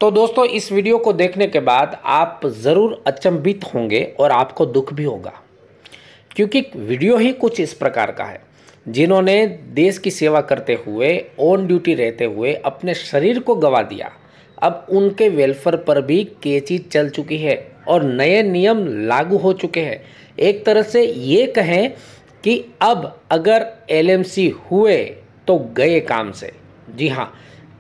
तो दोस्तों इस वीडियो को देखने के बाद आप ज़रूर अचंभित होंगे और आपको दुख भी होगा, क्योंकि वीडियो ही कुछ इस प्रकार का है। जिन्होंने देश की सेवा करते हुए ऑन ड्यूटी रहते हुए अपने शरीर को गंवा दिया, अब उनके वेलफेयर पर भी कैंची चल चुकी है और नए नियम लागू हो चुके हैं। एक तरह से ये कहें कि अब अगर एलएमसी हुए तो गए काम से। जी हाँ,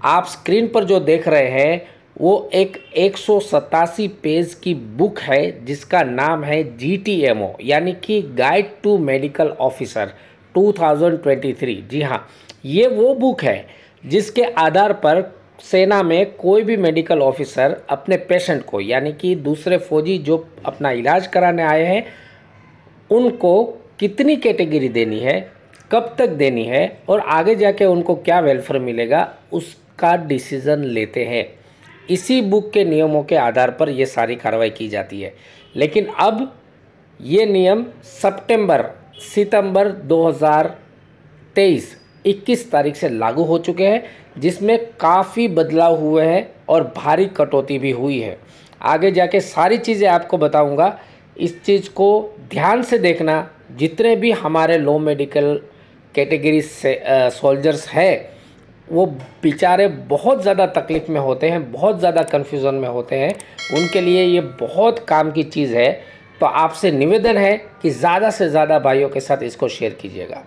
आप स्क्रीन पर जो देख रहे हैं वो एक 187 पेज की बुक है जिसका नाम है GTMO यानी कि गाइड टू मेडिकल ऑफिसर 2023। जी हाँ, ये वो बुक है जिसके आधार पर सेना में कोई भी मेडिकल ऑफिसर अपने पेशेंट को यानी कि दूसरे फौजी जो अपना इलाज कराने आए हैं उनको कितनी कैटेगरी देनी है, कब तक देनी है और आगे जाके उनको क्या वेलफेयर मिलेगा उसका डिसीज़न लेते हैं। इसी बुक के नियमों के आधार पर ये सारी कार्रवाई की जाती है। लेकिन अब ये नियम सितंबर 2023 21 तारीख से लागू हो चुके हैं, जिसमें काफ़ी बदलाव हुए हैं और भारी कटौती भी हुई है। आगे जाके सारी चीज़ें आपको बताऊंगा, इस चीज़ को ध्यान से देखना। जितने भी हमारे लो मेडिकल कैटेगरी से सोल्जर्स हैं वो बेचारे बहुत ज़्यादा तकलीफ़ में होते हैं, बहुत ज़्यादा कन्फ्यूज़न में होते हैं, उनके लिए ये बहुत काम की चीज़ है। तो आपसे निवेदन है कि ज़्यादा से ज़्यादा भाइयों के साथ इसको शेयर कीजिएगा।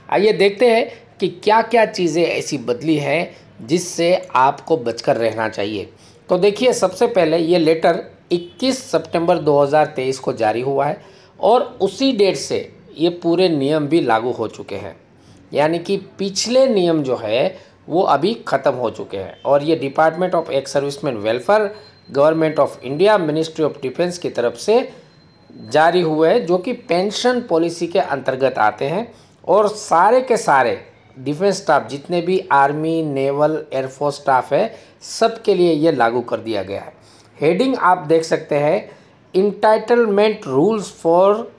आइए देखते हैं कि क्या क्या चीज़ें ऐसी बदली हैं जिससे आपको बचकर रहना चाहिए। तो देखिए, सबसे पहले ये लेटर 21 सितंबर 2023 को जारी हुआ है और उसी डेट से ये पूरे नियम भी लागू हो चुके हैं। यानी कि पिछले नियम जो है वो अभी ख़त्म हो चुके हैं और ये department of ex serviceman welfare, government of India, ministry of defence की तरफ से जारी हुए हैं, जो कि पेंशन पॉलिसी के अंतर्गत आते हैं। और सारे के सारे डिफेंस स्टाफ जितने भी आर्मी, नेवल, एयरफोर्स स्टाफ है, सब के लिए ये लागू कर दिया गया है। हेडिंग आप देख सकते हैं, entitlement rules for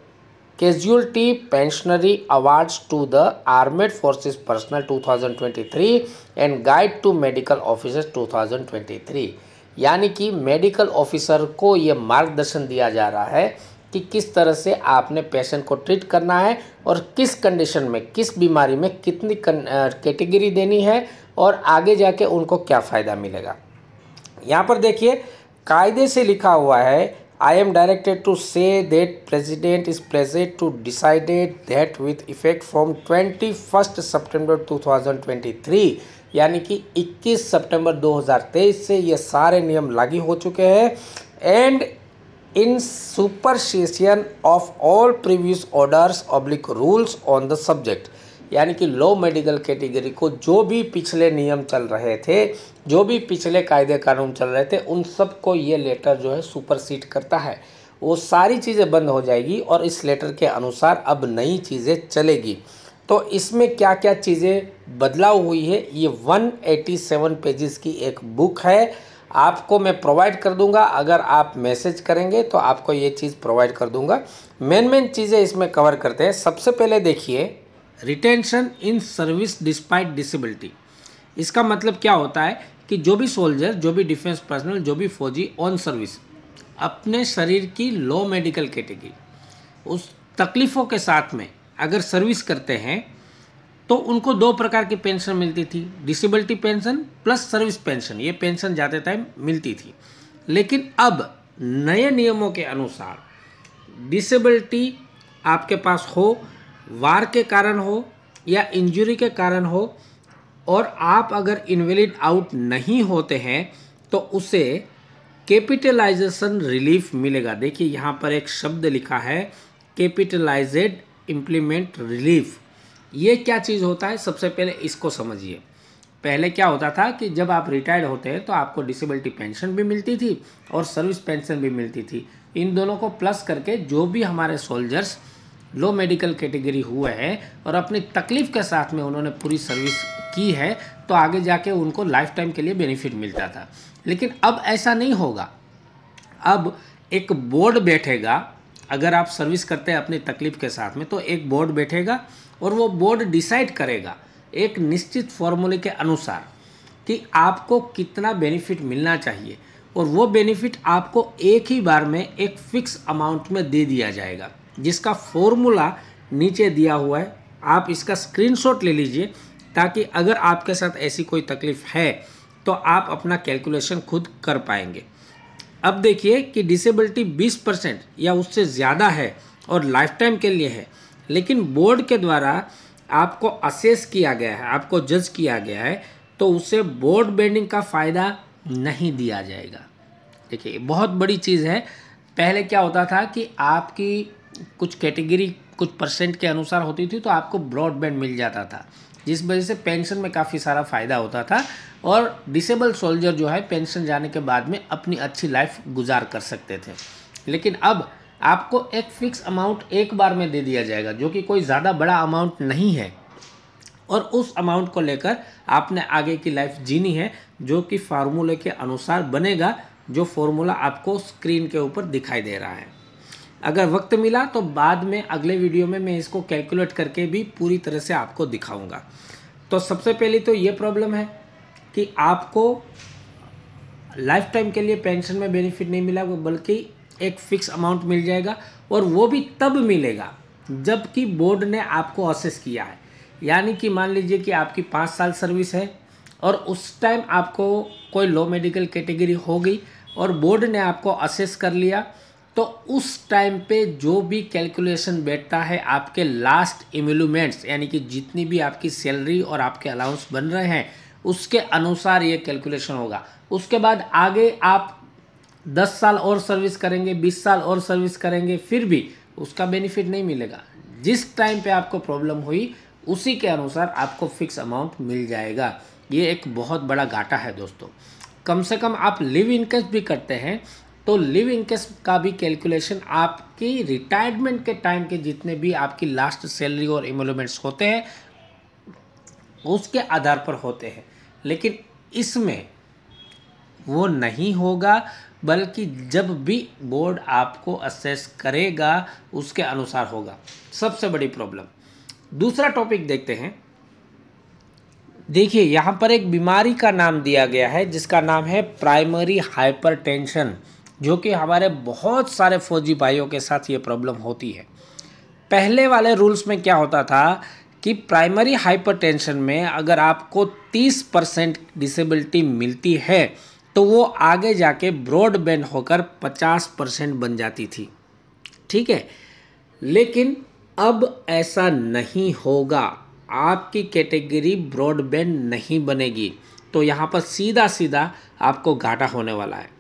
casualty pensionary awards to the armed forces personnel 2023 and guide to medical officers 2023। यानी कि मेडिकल ऑफिसर को ये मार्गदर्शन दिया जा रहा है कि किस तरह से आपने पेशेंट को ट्रीट करना है और किस कंडीशन में, किस बीमारी में कितनी कैटेगरी देनी है और आगे जाके उनको क्या फ़ायदा मिलेगा। यहाँ पर देखिए, कायदे से लिखा हुआ है, I am directed to say that President is present to decided that with effect from 21 September 2023 यानी कि 21 सितंबर 2023 से ये सारे नियम लागू हो चुके हैं। And in supersession of all previous orders oblique rules on the subject. यानी कि लो मेडिकल कैटेगरी को जो भी पिछले नियम चल रहे थे, जो भी पिछले कायदे कानून चल रहे थे, उन सब को ये लेटर जो है सुपरसीड करता है। वो सारी चीज़ें बंद हो जाएगी और इस लेटर के अनुसार अब नई चीज़ें चलेगी। तो इसमें क्या क्या चीज़ें बदलाव हुई है, ये 187 पेजेस की एक बुक है। आपको मैं प्रोवाइड कर दूंगा, अगर आप मैसेज करेंगे तो आपको ये चीज़ प्रोवाइड कर दूंगा। मेन चीज़ें इसमें कवर करते हैं। सबसे पहले देखिए, retention in service despite disability. इसका मतलब क्या होता है कि जो भी सोल्जर, जो भी डिफेंस पर्सनल, जो भी फौजी ऑन सर्विस अपने शरीर की लो मेडिकल कैटेगरी उस तकलीफ़ों के साथ में अगर सर्विस करते हैं तो उनको दो प्रकार की पेंशन मिलती थी, disability pension plus service pension. ये पेंशन जाते टाइम मिलती थी। लेकिन अब नए नियमों के अनुसार डिसेबिलिटी आपके पास हो, वार के कारण हो या इंजरी के कारण हो, और आप अगर इनवैलिड आउट नहीं होते हैं तो उसे कैपिटलाइजेशन रिलीफ मिलेगा। देखिए यहाँ पर एक शब्द लिखा है, कैपिटलाइज्ड इम्प्लीमेंट रिलीफ। ये क्या चीज़ होता है, सबसे पहले इसको समझिए। पहले क्या होता था कि जब आप रिटायर्ड होते हैं तो आपको डिसेबिलिटी पेंशन भी मिलती थी और सर्विस पेंशन भी मिलती थी। इन दोनों को प्लस करके जो भी हमारे सोल्जर्स लो मेडिकल कैटेगरी हुए हैं और अपनी तकलीफ़ के साथ में उन्होंने पूरी सर्विस की है तो आगे जाके उनको लाइफ टाइम के लिए बेनिफिट मिलता था। लेकिन अब ऐसा नहीं होगा। अब एक बोर्ड बैठेगा, अगर आप सर्विस करते हैं अपनी तकलीफ़ के साथ में तो एक बोर्ड बैठेगा और वो बोर्ड डिसाइड करेगा एक निश्चित फॉर्मूले के अनुसार कि आपको कितना बेनिफिट मिलना चाहिए, और वो बेनिफिट आपको एक ही बार में एक फिक्स अमाउंट में दे दिया जाएगा, जिसका फॉर्मूला नीचे दिया हुआ है। आप इसका स्क्रीनशॉट ले लीजिए, ताकि अगर आपके साथ ऐसी कोई तकलीफ़ है तो आप अपना कैलकुलेशन खुद कर पाएंगे। अब देखिए कि डिसेबिलिटी 20% या उससे ज़्यादा है और लाइफ टाइम के लिए है, लेकिन बोर्ड के द्वारा आपको असेस किया गया है, आपको जज किया गया है, तो उसे बोर्ड बेंडिंग का फ़ायदा नहीं दिया जाएगा। देखिए बहुत बड़ी चीज़ है। पहले क्या होता था कि आपकी कुछ कैटेगरी कुछ परसेंट के अनुसार होती थी, तो आपको ब्रॉडबैंड मिल जाता था, जिस वजह से पेंशन में काफ़ी सारा फ़ायदा होता था, और डिसेबल सोल्जर जो है पेंशन जाने के बाद में अपनी अच्छी लाइफ गुजार कर सकते थे। लेकिन अब आपको एक फ़िक्स अमाउंट एक बार में दे दिया जाएगा, जो कि कोई ज़्यादा बड़ा अमाउंट नहीं है, और उस अमाउंट को लेकर आपने आगे की लाइफ जीनी है, जो कि फार्मूले के अनुसार बनेगा, जो फार्मूला आपको स्क्रीन के ऊपर दिखाई दे रहा है। अगर वक्त मिला तो बाद में अगले वीडियो में मैं इसको कैलकुलेट करके भी पूरी तरह से आपको दिखाऊंगा। तो सबसे पहले तो ये प्रॉब्लम है कि आपको लाइफ टाइम के लिए पेंशन में बेनिफिट नहीं मिला, बल्कि एक फ़िक्स अमाउंट मिल जाएगा, और वो भी तब मिलेगा जबकि बोर्ड ने आपको असेस किया है। यानी कि मान लीजिए कि आपकी 5 साल सर्विस है और उस टाइम आपको कोई लो मेडिकल कैटेगरी हो गई और बोर्ड ने आपको असेस कर लिया, तो उस टाइम पे जो भी कैलकुलेशन बैठता है आपके लास्ट एमोल्यूमेंट्स, यानी कि जितनी भी आपकी सैलरी और आपके अलाउंस बन रहे हैं उसके अनुसार ये कैलकुलेशन होगा। उसके बाद आगे आप 10 साल और सर्विस करेंगे, 20 साल और सर्विस करेंगे, फिर भी उसका बेनिफिट नहीं मिलेगा। जिस टाइम पे आपको प्रॉब्लम हुई उसी के अनुसार आपको फिक्स अमाउंट मिल जाएगा। ये एक बहुत बड़ा घाटा है दोस्तों। कम से कम आप लिव इन केस भी करते हैं तो लिव इन केस का भी कैलकुलेशन आपकी रिटायरमेंट के टाइम के जितने भी आपकी लास्ट सैलरी और एमोल्यूमेंट्स होते हैं उसके आधार पर होते हैं, लेकिन इसमें वो नहीं होगा, बल्कि जब भी बोर्ड आपको असेस करेगा उसके अनुसार होगा। सबसे बड़ी प्रॉब्लम। दूसरा टॉपिक देखते हैं। देखिए यहाँ पर एक बीमारी का नाम दिया गया है जिसका नाम है प्राइमरी हाइपरटेंशन, जो कि हमारे बहुत सारे फौजी भाइयों के साथ ये प्रॉब्लम होती है। पहले वाले रूल्स में क्या होता था कि प्राइमरी हाइपरटेंशन में अगर आपको 30% डिसेबिलिटी मिलती है तो वो आगे जाके ब्रॉडबैंड होकर 50% बन जाती थी। ठीक है, लेकिन अब ऐसा नहीं होगा। आपकी कैटेगरी ब्रॉडबैंड नहीं बनेगी, तो यहाँ पर सीधा सीधा आपको घाटा होने वाला है।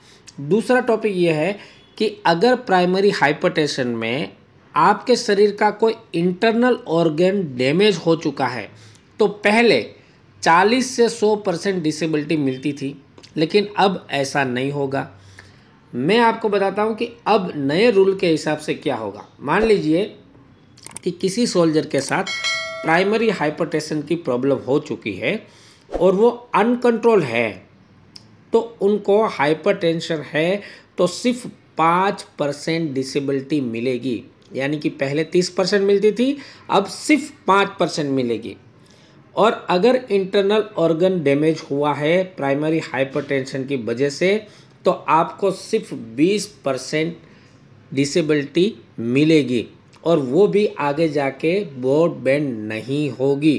दूसरा टॉपिक ये है कि अगर प्राइमरी हाइपरटेंशन में आपके शरीर का कोई इंटरनल ऑर्गन डैमेज हो चुका है तो पहले 40 से 100% डिसेबिलिटी मिलती थी, लेकिन अब ऐसा नहीं होगा। मैं आपको बताता हूँ कि अब नए रूल के हिसाब से क्या होगा। मान लीजिए कि किसी सोल्जर के साथ प्राइमरी हाइपरटेंशन की प्रॉब्लम हो चुकी है और वो अनकंट्रोल है, तो उनको हाइपरटेंशन है तो सिर्फ 5% डिसेबिलिटी मिलेगी। यानी कि पहले 30% मिलती थी, अब सिर्फ 5% मिलेगी। और अगर इंटरनल ऑर्गन डैमेज हुआ है प्राइमरी हाइपरटेंशन की वजह से तो आपको सिर्फ 20% डिसेबिलिटी मिलेगी, और वो भी आगे जाके ब्रॉडबैंड नहीं होगी।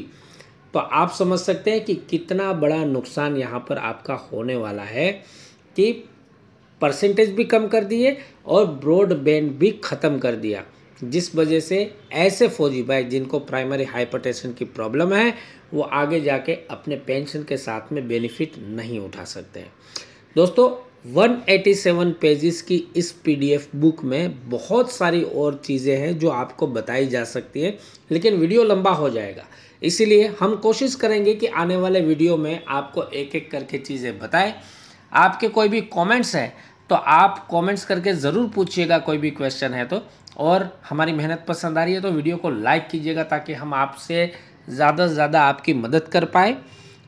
तो आप समझ सकते हैं कि कितना बड़ा नुकसान यहाँ पर आपका होने वाला है कि परसेंटेज भी कम कर दिए और ब्रॉडबैंड भी ख़त्म कर दिया, जिस वजह से ऐसे फौजी भाई जिनको प्राइमरी हाइपरटेंशन की प्रॉब्लम है वो आगे जाके अपने पेंशन के साथ में बेनिफिट नहीं उठा सकते हैं। दोस्तों 187 पेजेस की इस पीडीएफ बुक में बहुत सारी और चीज़ें हैं जो आपको बताई जा सकती है, लेकिन वीडियो लंबा हो जाएगा, इसीलिए हम कोशिश करेंगे कि आने वाले वीडियो में आपको एक एक करके चीज़ें बताएं। आपके कोई भी कमेंट्स हैं तो आप कमेंट्स करके ज़रूर पूछिएगा, कोई भी क्वेश्चन है तो। और हमारी मेहनत पसंद आ रही है तो वीडियो को लाइक कीजिएगा ताकि हम आपसे ज़्यादा से ज़्यादा आपकी मदद कर पाएँ,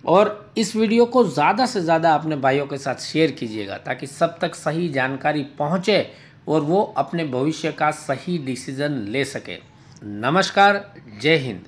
और इस वीडियो को ज़्यादा से ज़्यादा अपने भाइयों के साथ शेयर कीजिएगा ताकि सब तक सही जानकारी पहुँचे और वो अपने भविष्य का सही डिसीज़न ले सके। नमस्कार, जय हिंद।